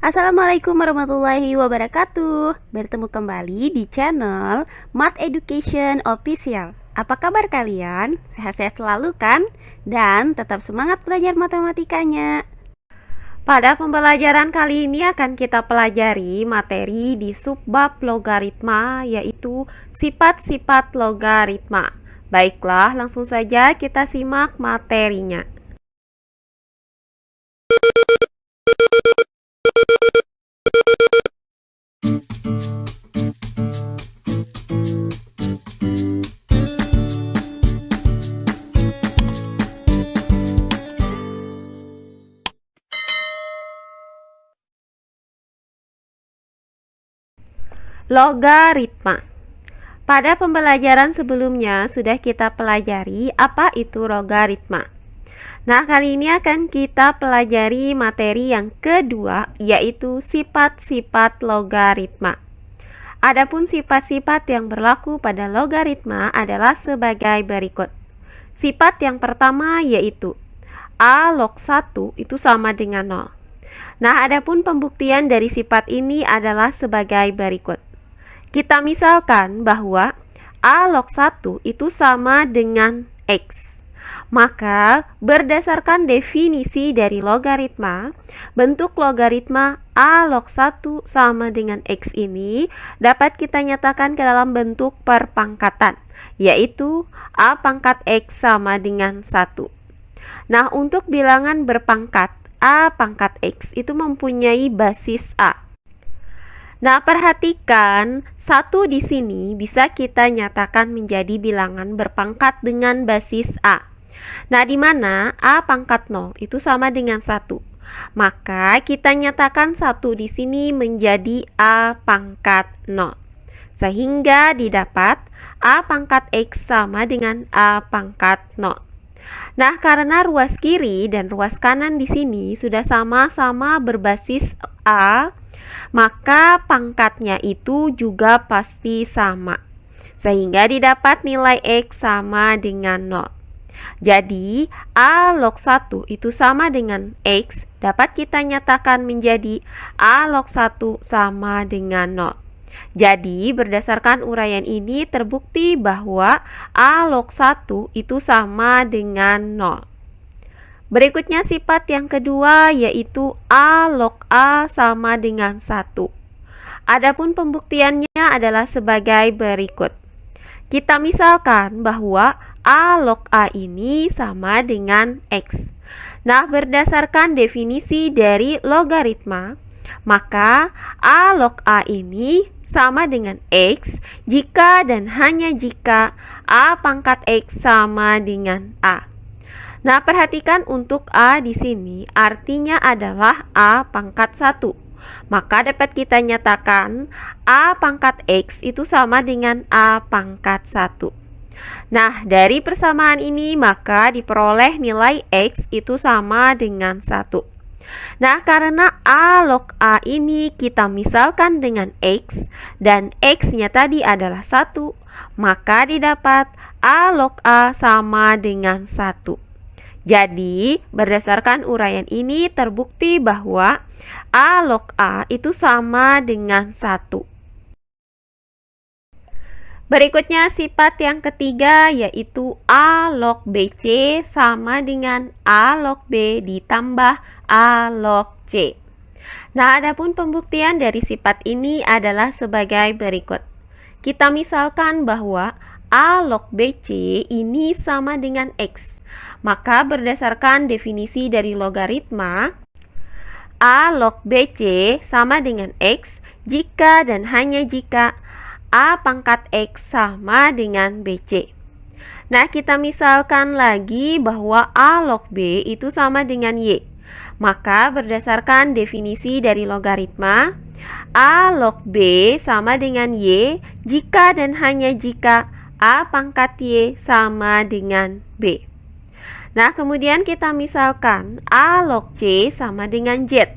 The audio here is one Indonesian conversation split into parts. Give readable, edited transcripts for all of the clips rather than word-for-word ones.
Assalamualaikum warahmatullahi wabarakatuh. Bertemu kembali di channel Math Education Official. Apa kabar kalian? Sehat-sehat selalu kan? Dan tetap semangat belajar matematikanya. Pada pembelajaran kali ini akan kita pelajari materi di subbab logaritma, yaitu sifat-sifat logaritma. Baiklah, langsung saja kita simak materinya. Logaritma. Pada pembelajaran sebelumnya sudah kita pelajari apa itu logaritma. Nah, kali ini akan kita pelajari materi yang kedua, yaitu sifat-sifat logaritma. Adapun sifat-sifat yang berlaku pada logaritma adalah sebagai berikut. Sifat yang pertama yaitu A log 1 itu sama dengan 0. Nah, adapun pembuktian dari sifat ini adalah sebagai berikut. Kita misalkan bahwa A log 1 itu sama dengan X. Maka berdasarkan definisi dari logaritma, bentuk logaritma A log 1 sama dengan X ini dapat kita nyatakan ke dalam bentuk perpangkatan, yaitu A pangkat X sama dengan 1. Nah, untuk bilangan berpangkat A pangkat X itu mempunyai basis A. Nah, perhatikan, 1 di sini bisa kita nyatakan menjadi bilangan berpangkat dengan basis A. Nah, di mana A pangkat 0 itu sama dengan 1. Maka kita nyatakan 1 di sini menjadi A pangkat 0. Sehingga didapat A pangkat X sama dengan A pangkat 0. Nah, karena ruas kiri dan ruas kanan di sini sudah sama-sama berbasis A, maka pangkatnya itu juga pasti sama. Sehingga didapat nilai X sama dengan 0. Jadi, A log 1 itu sama dengan X dapat kita nyatakan menjadi A log 1 sama dengan 0. Jadi, berdasarkan uraian ini terbukti bahwa A log 1 itu sama dengan 0. Berikutnya sifat yang kedua yaitu A log A sama dengan 1. Adapun pembuktiannya adalah sebagai berikut. Kita misalkan bahwa A log A ini sama dengan X. Nah, berdasarkan definisi dari logaritma, maka A log A ini sama dengan X jika dan hanya jika A pangkat X sama dengan A. Nah, perhatikan untuk A di sini artinya adalah A pangkat 1. Maka dapat kita nyatakan A pangkat X itu sama dengan A pangkat 1. Nah, dari persamaan ini maka diperoleh nilai X itu sama dengan 1. Nah, karena A log A ini kita misalkan dengan X dan X-nya tadi adalah 1, maka didapat A log A sama dengan 1. Jadi, berdasarkan uraian ini terbukti bahwa A log A itu sama dengan 1. Berikutnya sifat yang ketiga yaitu A log BC sama dengan A log B ditambah A log C. Nah, adapun pembuktian dari sifat ini adalah sebagai berikut. Kita misalkan bahwa A log BC ini sama dengan X. Maka berdasarkan definisi dari logaritma, A log BC sama dengan X jika dan hanya jika A pangkat X sama dengan BC. Nah, kita misalkan lagi bahwa A log B itu sama dengan Y. Maka berdasarkan definisi dari logaritma, A log B sama dengan Y jika dan hanya jika A pangkat Y sama dengan B. Nah, kemudian kita misalkan A log C sama dengan Z.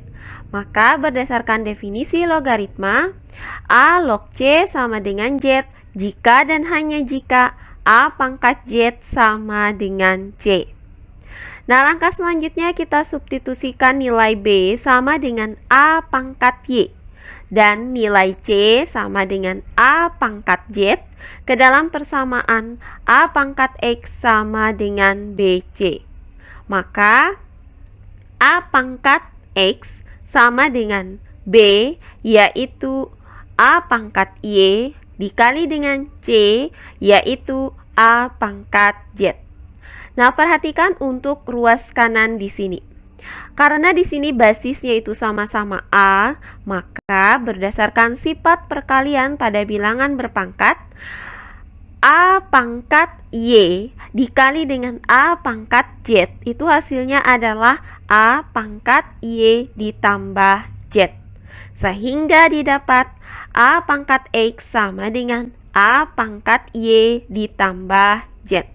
Maka berdasarkan definisi logaritma, A log C sama dengan Z jika dan hanya jika A pangkat Z sama dengan C. Nah, langkah selanjutnya kita substitusikan nilai B sama dengan A pangkat Y dan nilai C sama dengan A pangkat Z ke dalam persamaan A pangkat X sama dengan BC. Maka A pangkat X sama dengan B, yaitu A pangkat Y dikali dengan C, yaitu A pangkat Z. Nah, perhatikan untuk ruas kanan di sini. Karena di sini basisnya itu sama-sama A, maka berdasarkan sifat perkalian pada bilangan berpangkat, A pangkat Y dikali dengan A pangkat Z itu hasilnya adalah A pangkat Y ditambah Z. Sehingga didapat A pangkat X sama dengan A pangkat Y ditambah Z.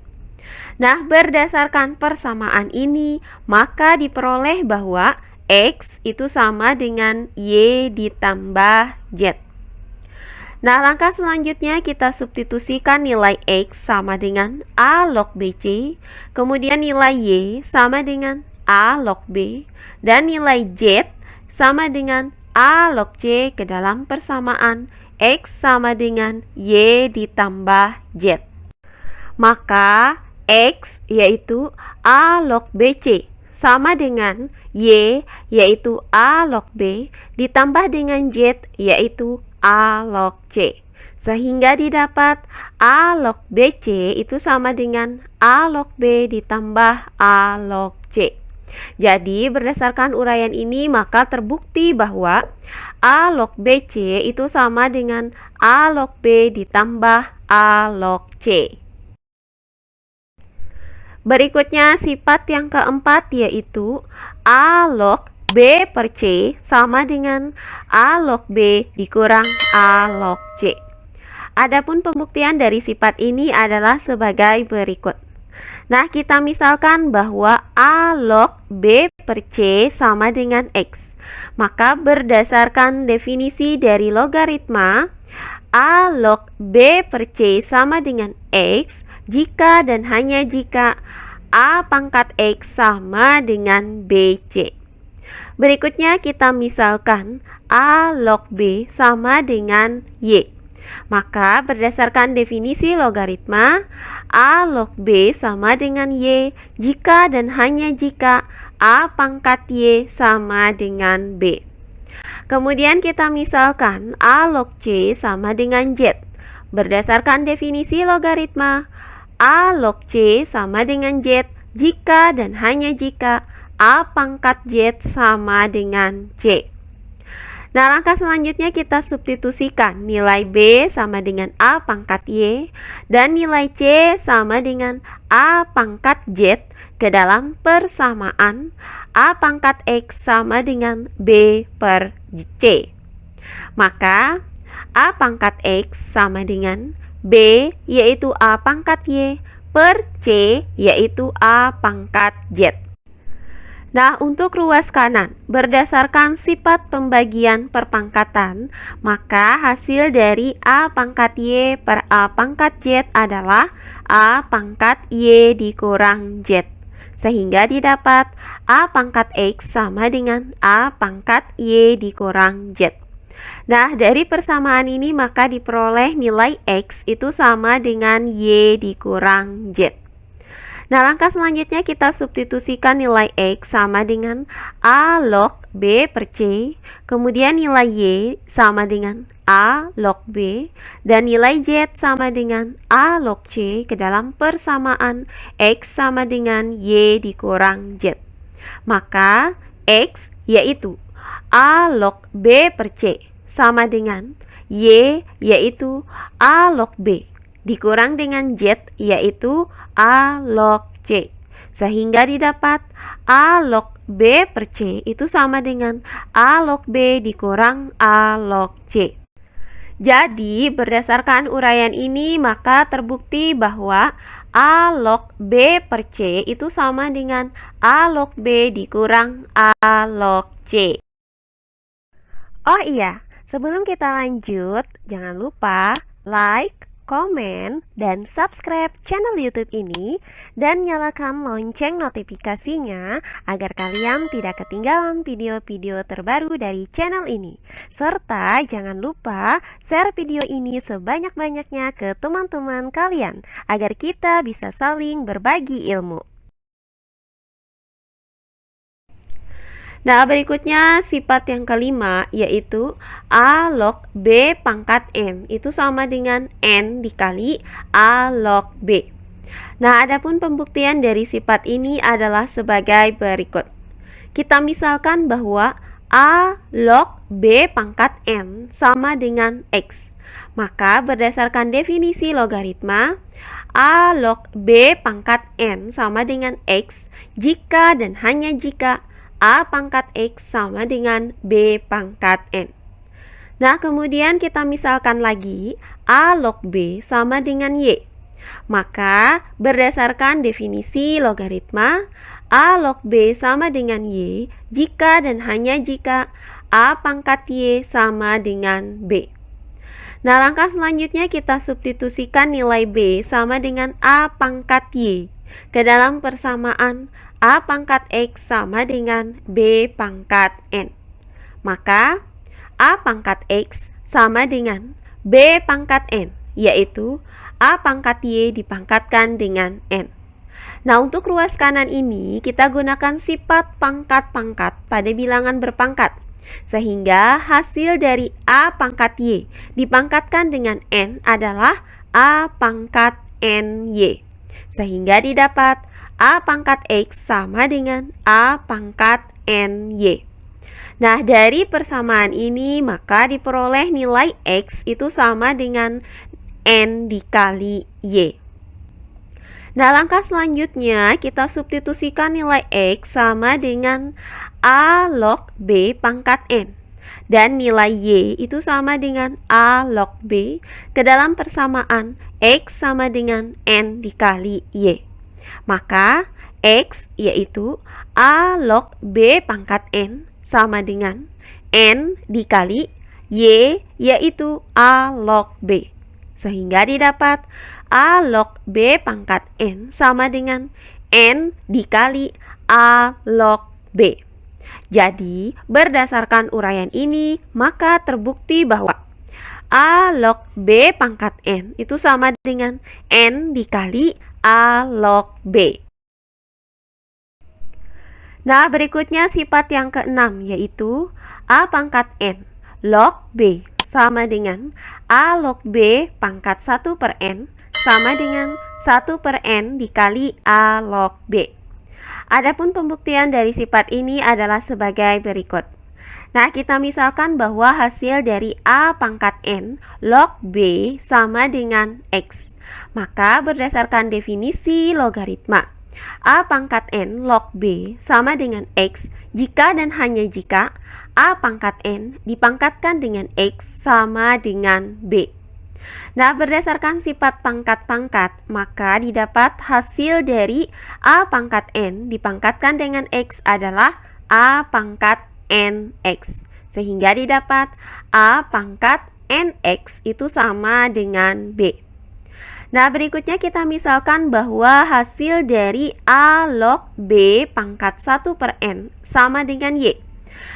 Nah, berdasarkan persamaan ini, maka diperoleh bahwa X itu sama dengan Y ditambah Z. Nah, langkah selanjutnya kita substitusikan nilai X sama dengan A log BC, kemudian nilai Y sama dengan A log B, dan nilai Z sama dengan A log C ke dalam persamaan X sama dengan Y ditambah Z. Maka X yaitu A log BC sama dengan Y yaitu A log B ditambah dengan Z yaitu A log C. Sehingga didapat A log BC itu sama dengan A log B ditambah A log C. Jadi berdasarkan uraian ini maka terbukti bahwa A log BC itu sama dengan A log B ditambah A log C. Berikutnya sifat yang keempat yaitu A log B per C sama dengan A log B dikurang A log C. Adapun pembuktian dari sifat ini adalah sebagai berikut. Nah, kita misalkan bahwa A log B per C sama dengan X. Maka berdasarkan definisi dari logaritma, A log B per C sama dengan X jika dan hanya jika A pangkat X sama dengan BC. Berikutnya kita misalkan A log B sama dengan Y. Maka berdasarkan definisi logaritma, A log B sama dengan Y jika dan hanya jika A pangkat Y sama dengan B. Kemudian kita misalkan A log C sama dengan Z. Berdasarkan definisi logaritma, A log C sama dengan Z jika dan hanya jika A pangkat Z sama dengan C. Nah, langkah selanjutnya kita substitusikan nilai B sama dengan A pangkat Y dan nilai C sama dengan A pangkat Z ke dalam persamaan A pangkat X sama dengan B per C. Maka A pangkat X sama dengan B yaitu A pangkat Y per C yaitu A pangkat Z. Nah, untuk ruas kanan, berdasarkan sifat pembagian perpangkatan, maka hasil dari A pangkat Y per A pangkat Z adalah A pangkat Y dikurang Z. Sehingga didapat A pangkat X sama dengan A pangkat Y dikurang Z. Nah, dari persamaan ini maka diperoleh nilai X itu sama dengan Y dikurang Z. Nah, langkah selanjutnya kita substitusikan nilai X sama dengan A log B per C, kemudian nilai Y sama dengan A log B, dan nilai Z sama dengan A log C ke dalam persamaan X sama dengan Y dikurang Z. Maka X yaitu A log B per C sama dengan Y yaitu A log B dikurang dengan Z yaitu A log C. Sehingga didapat A log B per C itu sama dengan A log B dikurang A log C. Jadi berdasarkan uraian ini maka terbukti bahwa A log B per C itu sama dengan A log B dikurang A log C. Oh iya, sebelum kita lanjut, jangan lupa like, komen, dan subscribe channel YouTube ini dan nyalakan lonceng notifikasinya agar kalian tidak ketinggalan video-video terbaru dari channel ini. Serta jangan lupa share video ini sebanyak-banyaknya ke teman-teman kalian agar kita bisa saling berbagi ilmu. Nah, berikutnya sifat yang kelima yaitu A log B pangkat N. Itu sama dengan N dikali A log B. Nah, adapun pembuktian dari sifat ini adalah sebagai berikut. Kita misalkan bahwa A log B pangkat N sama dengan X. Maka berdasarkan definisi logaritma, A log B pangkat N sama dengan X jika dan hanya jika A pangkat X sama dengan B pangkat N. Nah, kemudian kita misalkan lagi A log B sama dengan Y. Maka berdasarkan definisi logaritma, A log B sama dengan Y jika dan hanya jika A pangkat Y sama dengan B. Nah, langkah selanjutnya kita substitusikan nilai B sama dengan A pangkat Y ke dalam persamaan A pangkat X sama dengan B pangkat N. Maka A pangkat X sama dengan B pangkat N, yaitu A pangkat Y dipangkatkan dengan N. Nah, untuk ruas kanan ini kita gunakan sifat pangkat-pangkat pada bilangan berpangkat, sehingga hasil dari A pangkat Y dipangkatkan dengan N adalah A pangkat NY, sehingga didapat A pangkat X sama dengan A pangkat NY. Nah, dari persamaan ini maka diperoleh nilai X itu sama dengan N dikali Y. Nah, langkah selanjutnya kita substitusikan nilai X sama dengan A log B pangkat N. Dan nilai Y itu sama dengan A log B ke dalam persamaan X sama dengan N dikali Y. Maka X yaitu A log B pangkat N sama dengan N dikali Y yaitu A log B. Sehingga didapat A log B pangkat N sama dengan N dikali A log B. Jadi berdasarkan uraian ini maka terbukti bahwa A log B pangkat N itu sama dengan N dikali A log B. Nah, berikutnya sifat yang keenam yaitu A pangkat N log B sama dengan A log B pangkat 1 per N sama dengan 1 per N dikali A log B. Adapun pembuktian dari sifat ini adalah sebagai berikut. Nah, kita misalkan bahwa hasil dari A pangkat N log B sama dengan X. Maka berdasarkan definisi logaritma, A pangkat N log B sama dengan X jika dan hanya jika A pangkat N dipangkatkan dengan X sama dengan B. Nah, berdasarkan sifat pangkat-pangkat, maka didapat hasil dari A pangkat N dipangkatkan dengan X adalah A pangkat NX. Sehingga didapat A pangkat NX itu sama dengan B. Nah, berikutnya kita misalkan bahwa hasil dari A log B pangkat 1 per N sama dengan Y.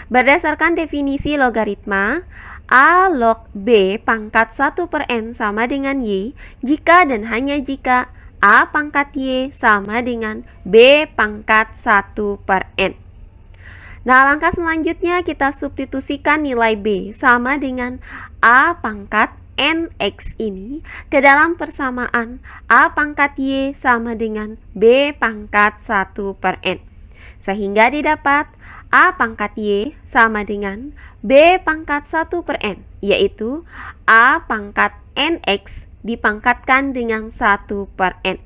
Berdasarkan definisi logaritma, A log B pangkat 1 per N sama dengan Y jika dan hanya jika A pangkat Y sama dengan B pangkat 1 per N. Nah, langkah selanjutnya kita substitusikan nilai B sama dengan A pangkat NX ini ke dalam persamaan A pangkat Y sama dengan B pangkat 1 per N. Sehingga didapat A pangkat Y sama dengan B pangkat 1 per N, yaitu A pangkat NX dipangkatkan dengan 1 per N.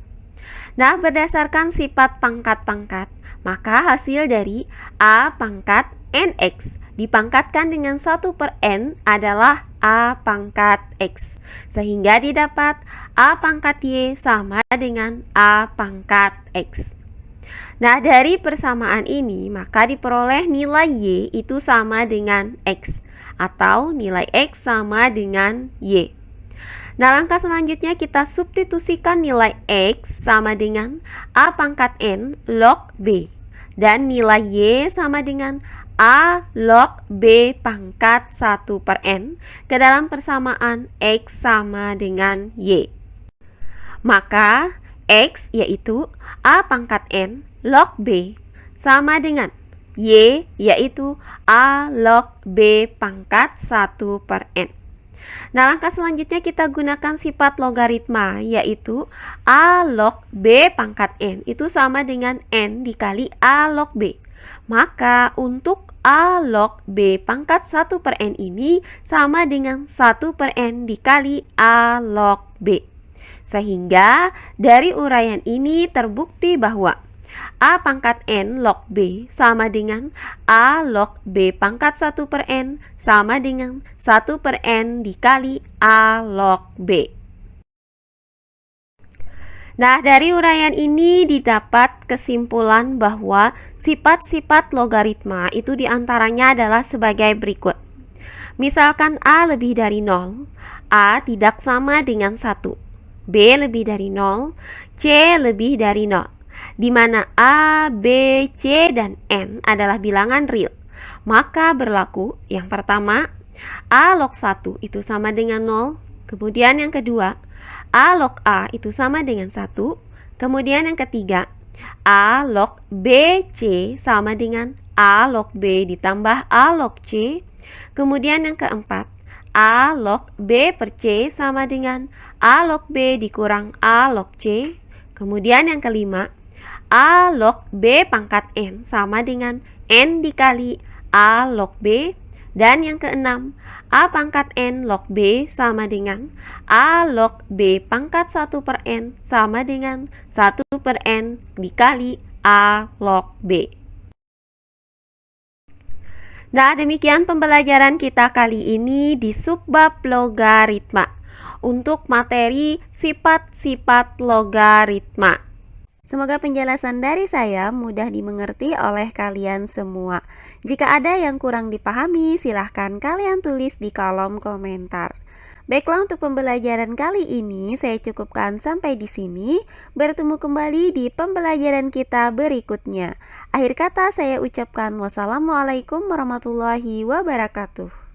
Nah, berdasarkan sifat pangkat-pangkat, maka hasil dari A pangkat NX dipangkatkan dengan 1 per N adalah A pangkat X. Sehingga didapat A pangkat Y sama dengan A pangkat X. Nah, dari persamaan ini maka diperoleh nilai Y itu sama dengan X atau nilai X sama dengan Y. Nah, langkah selanjutnya kita substitusikan nilai X sama dengan A pangkat N log B. Dan nilai Y sama dengan A log B pangkat 1 per N ke dalam persamaan X sama dengan Y. Maka X yaitu A pangkat N log B sama dengan Y yaitu A log B pangkat 1 per N. Nah, langkah selanjutnya kita gunakan sifat logaritma, yaitu A log B pangkat N itu sama dengan N dikali A log B. Maka untuk A log B pangkat 1 per N ini sama dengan 1 per N dikali A log B. Sehingga dari uraian ini terbukti bahwa A pangkat N log B sama dengan A log B pangkat 1 per N sama dengan 1 per N dikali A log B. Nah, dari uraian ini didapat kesimpulan bahwa sifat-sifat logaritma itu diantaranya adalah sebagai berikut. Misalkan A lebih dari 0, A tidak sama dengan 1, B lebih dari 0, C lebih dari 0. Di mana A, B, C, dan N adalah bilangan real. Maka berlaku yang pertama, A log 1 itu sama dengan 0. Kemudian yang kedua, A log A itu sama dengan 1. Kemudian yang ketiga, A log B, C sama dengan A log B ditambah A log C. Kemudian yang keempat, A log B per C sama dengan A log B dikurang A log C. Kemudian yang kelima, A log B pangkat N sama dengan N dikali A log B. Dan yang keenam, A pangkat N log B sama dengan A log B pangkat 1 per N sama dengan 1 per N dikali A log B. Nah, demikian pembelajaran kita kali ini di subbab logaritma untuk materi sifat-sifat logaritma. Semoga penjelasan dari saya mudah dimengerti oleh kalian semua. Jika ada yang kurang dipahami, silahkan kalian tulis di kolom komentar. Baiklah, untuk pembelajaran kali ini saya cukupkan sampai di sini. Bertemu kembali di pembelajaran kita berikutnya. Akhir kata saya ucapkan wassalamualaikum warahmatullahi wabarakatuh.